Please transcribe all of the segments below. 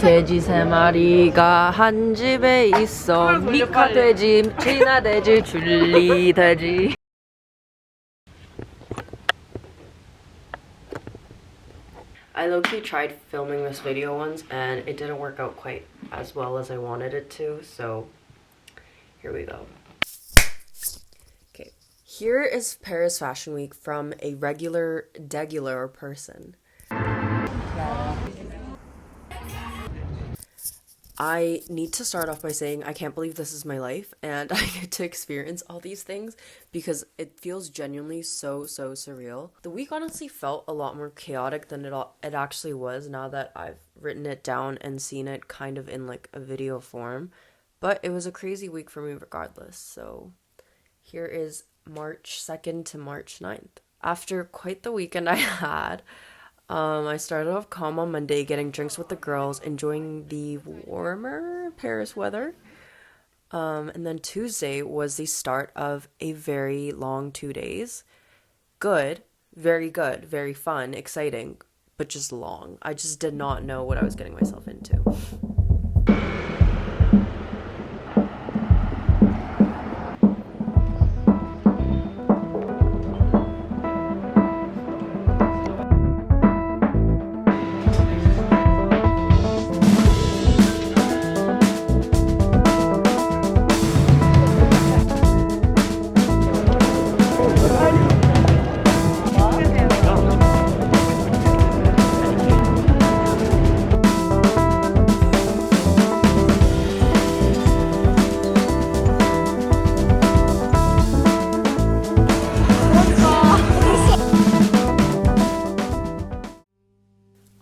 돼지 세 마리가 한 집에 있어. 미카 돼지, 지나 돼지, 줄리 돼지. I low-key tried filming this video once and it didn't work out quite as well as I wanted it to, so here we go. Okay, here is Paris Fashion Week from a regular, degular person. I need to start off by saying I can't believe this is my life and I get to experience all these things because it feels genuinely so surreal. The week honestly felt a lot more chaotic than it actually was now that I've written it down and seen it kind of in like a video form. But it was a crazy week for me regardless. So here is March 2nd to March 9th. After quite the weekend I had, I started off calm on Monday, getting drinks with the girls, enjoying the warmer Paris weather. And then Tuesday was the start of a very long 2 days. Good, very fun, exciting, but just long. I just did not know what I was getting myself into.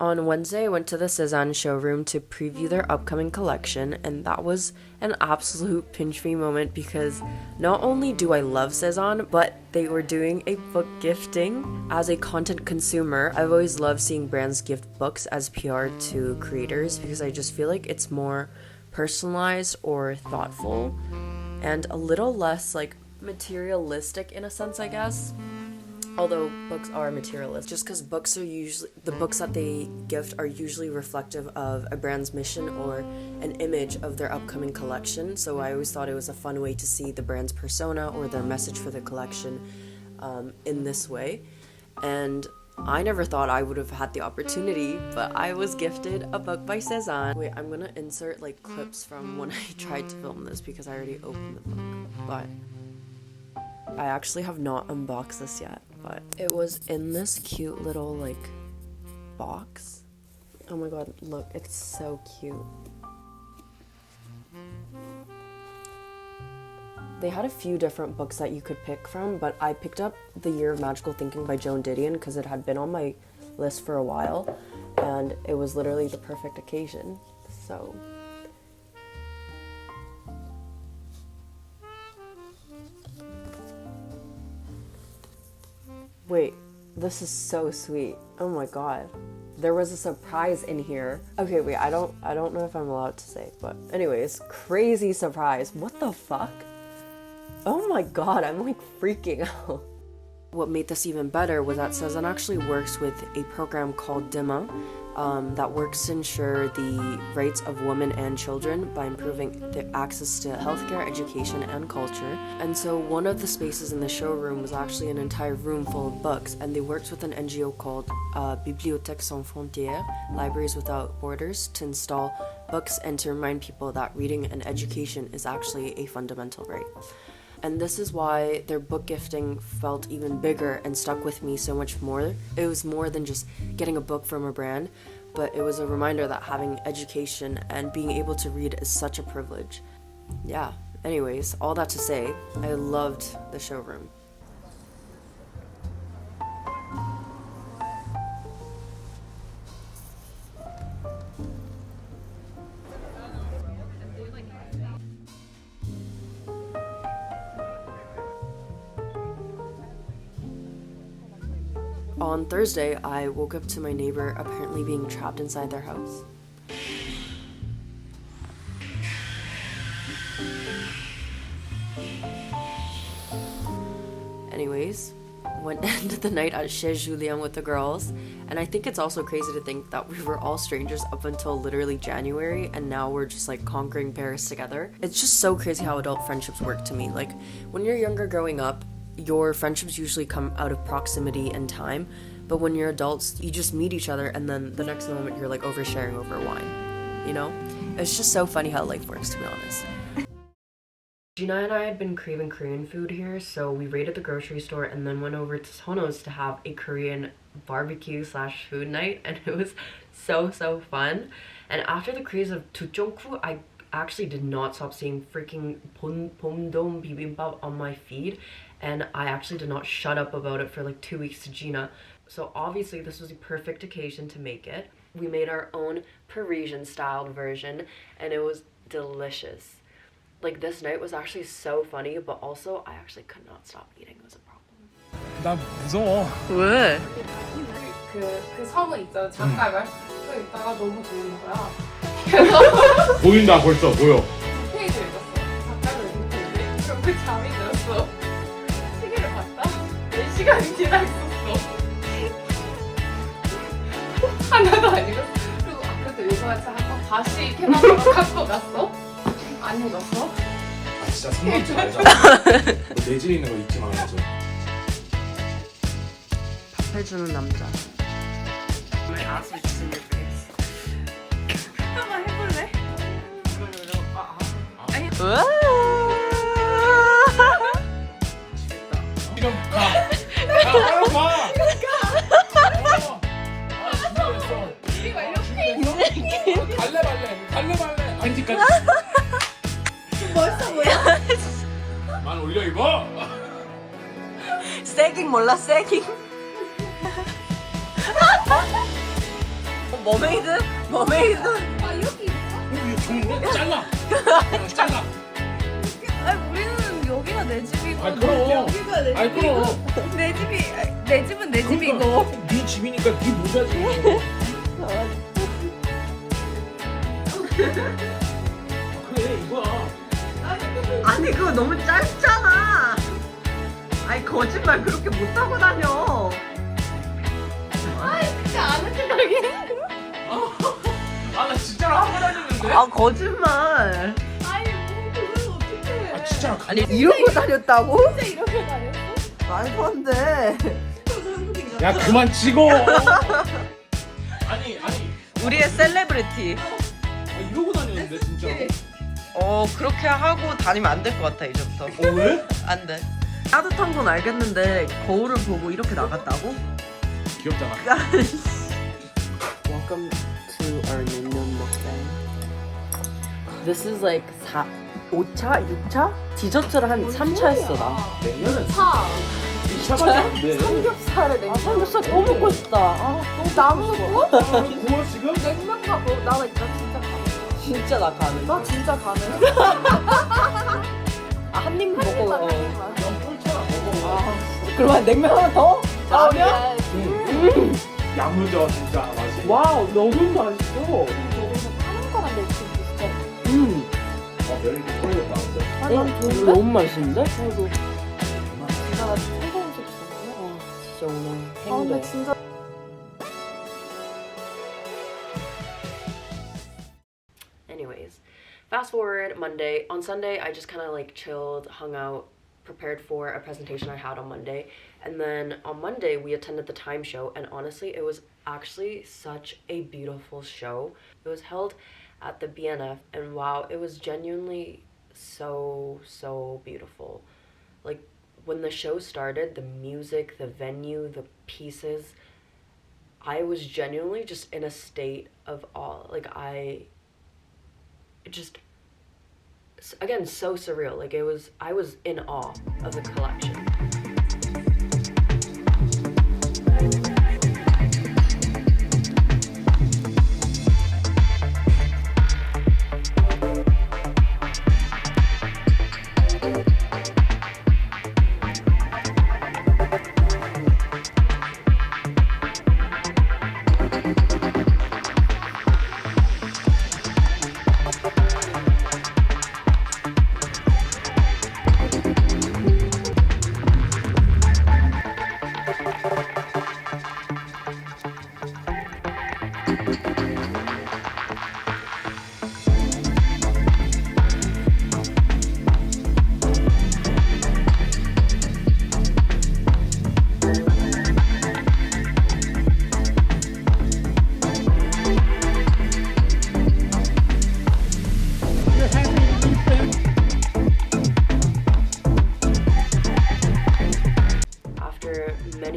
On Wednesday, I went to the Cézanne showroom to preview their upcoming collection, and that was an absolute pinch me moment because not only do I love Cézanne, but they were doing a book gifting. As a content consumer, I've always loved seeing brands gift books as PR to creators because I just feel like it's more personalized or thoughtful and a little less like materialistic in a sense, I guess. Although books are materialist, just because books are usually, the books that they gift are usually reflective of a brand's mission or an image of their upcoming collection. So I always thought it was a fun way to see the brand's persona or their message for the collection in this way. And I never thought I would have had the opportunity, but I was gifted a book by Cézanne. Wait, I'm gonna insert like clips from when I tried to film this because I already opened the book, but I actually have not unboxed this yet. But it was in this cute little like box. Oh my god, look, it's so cute. They had a few different books that you could pick from, but I picked up The Year of Magical Thinking by Joan Didion because it had been on my list for a while and it was literally the perfect occasion. So wait, this is so sweet. Oh my god. There was a surprise in here. Okay, wait, I don't know if I'm allowed to say, but anyways, crazy surprise. What the fuck? Oh my god, I'm like freaking out. What made this even better was that Cézanne actually works with a program called DIMA that works to ensure the rights of women and children by improving their access to healthcare, education, and culture. And so one of the spaces in the showroom was actually an entire room full of books, and they worked with an NGO called Bibliothèques Sans Frontières, Libraries Without Borders, to install books and to remind people that reading and education is actually a fundamental right. And this is why their book gifting felt even bigger and stuck with me so much more. It was more than just getting a book from a brand, but it was a reminder that having education and being able to read is such a privilege. Yeah, anyways, all that to say, I loved the showroom. On Thursday, I woke up to my neighbor apparently being trapped inside their house. Anyways, went ended the night at Chez Julien with the girls, and I think it's also crazy to think that we were all strangers up until literally January, and now we're just like conquering Paris together. It's just so crazy how adult friendships work to me. Like when you're younger growing up, your friendships usually come out of proximity and time, but when you're adults, you just meet each other and then the next moment you're like oversharing over wine, you know? It's just so funny how life works, to be honest. Gina and I had been craving Korean food here, so we raided the grocery store and then went over to Sono's to have a Korean barbecue slash food night, and it was so fun. And after the craze of Tteokgukju, I actually did not stop seeing freaking Bomdom bibimbap on my feed, and I actually did not shut up about it for like 2 weeks to Gina. So obviously this was the perfect occasion to make it. We made our own Parisian styled version and it was delicious. Like this night was actually so funny, but also I actually could not stop eating. It was a problem. 나 무서워. 왜? 그 섬은 있잖아. 잠깐 서 있다가 너무 보이는 거야. 그래서 보인다 벌써 보여. 페이지를 읽었어. 잠깐을 읽는데 그럼 그 잠이 들었어. 시계를 봤다. 4시간이 지나 있었어. 하나도 안 읽었어. 그리고 아까도 읽어야지 하고 다시 캐나다로 갖고 갔어. 안 읽었어? 아 진짜 상관없지 말자. 너 내질에 있는 거 잊지 말아야죠. 밥 해주는 남자. My ass was just in your face. 한번 해볼래? 우와! 이런 가. 빨리 가. 우리가 이렇게 갈래. 반지까지. 멋있어 보여. 만 올려 입어. 세깅 몰라, 세깅. 머메이드? 아 이렇게 입었어? 이거 좋은데? 잘라. 잘라. 아니 우리는 여기가 내 집이고 아이, 그럼. 여기가 내 아이, 집이고 그럼. 내 집은 내 집이고 네 집이니까 네 모자지. 그래 이거야. 아니, 그거 너무 짧잖아. 아니, 거짓말 그렇게 못하고 다녀. 진짜 아는 생각이 아 나 진짜로 하고 다녔는데? 아, 거짓말. 아니 뭐 그걸 어떻게 아 진짜로 아니, 이러고 다녔다고? 진짜 이렇게 다녔어? 말도 안 돼. 야 그만 찍어. 아니 우리의 셀레브리티. 아, 이러고 다녔는데 진짜. 그렇게 하고 다니면 안 될 것 같아, 이제부터. 왜? 안 돼. 따뜻한 건 알겠는데 거울을 보고 이렇게 나갔다고? 귀엽잖아. Welcome to our 냉면 먹방. This is like 5차? 6차? 디저트를 한 3차 했어, 나. 냉면은 차 2차밖에 안 돼. 삼겹살에 냉면 삼겹살 또 먹고 싶다. 나무 구워? 구워 지금? 냉면과 뭐 나와 있다 진짜 가능 진짜 나 가는. 나 진짜 가능 한 입만 먹고. 꿀처럼 먹어. 그러면 냉면 하나 더? 나오냐? 야무져 진짜 맛이. 와우, 너무 맛있어. 여기서 파는 거랑 내 지금 비슷해 아 면이 좀 털렸다 근데. 난 좋은데? 너무 맛있는데? 그래도 나 최고 음식 있었는데 진짜 오늘 근데 행복해. 진짜 Anyways, fast forward Monday. On Sunday, I just kind of like chilled, hung out, prepared for a presentation I had on Monday. And then on Monday, we attended the Time show. And honestly, it was actually such a beautiful show. It was held at the BNF. And wow, it was genuinely so beautiful. Like when the show started, the music, the venue, the pieces, I was genuinely just in a state of awe. Like just again so surreal. Like I was in awe of the collection.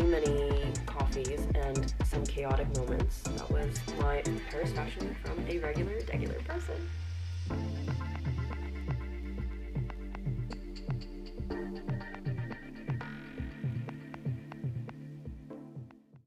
many coffees and some chaotic moments. That was my Paris fashion from a regular, degular person.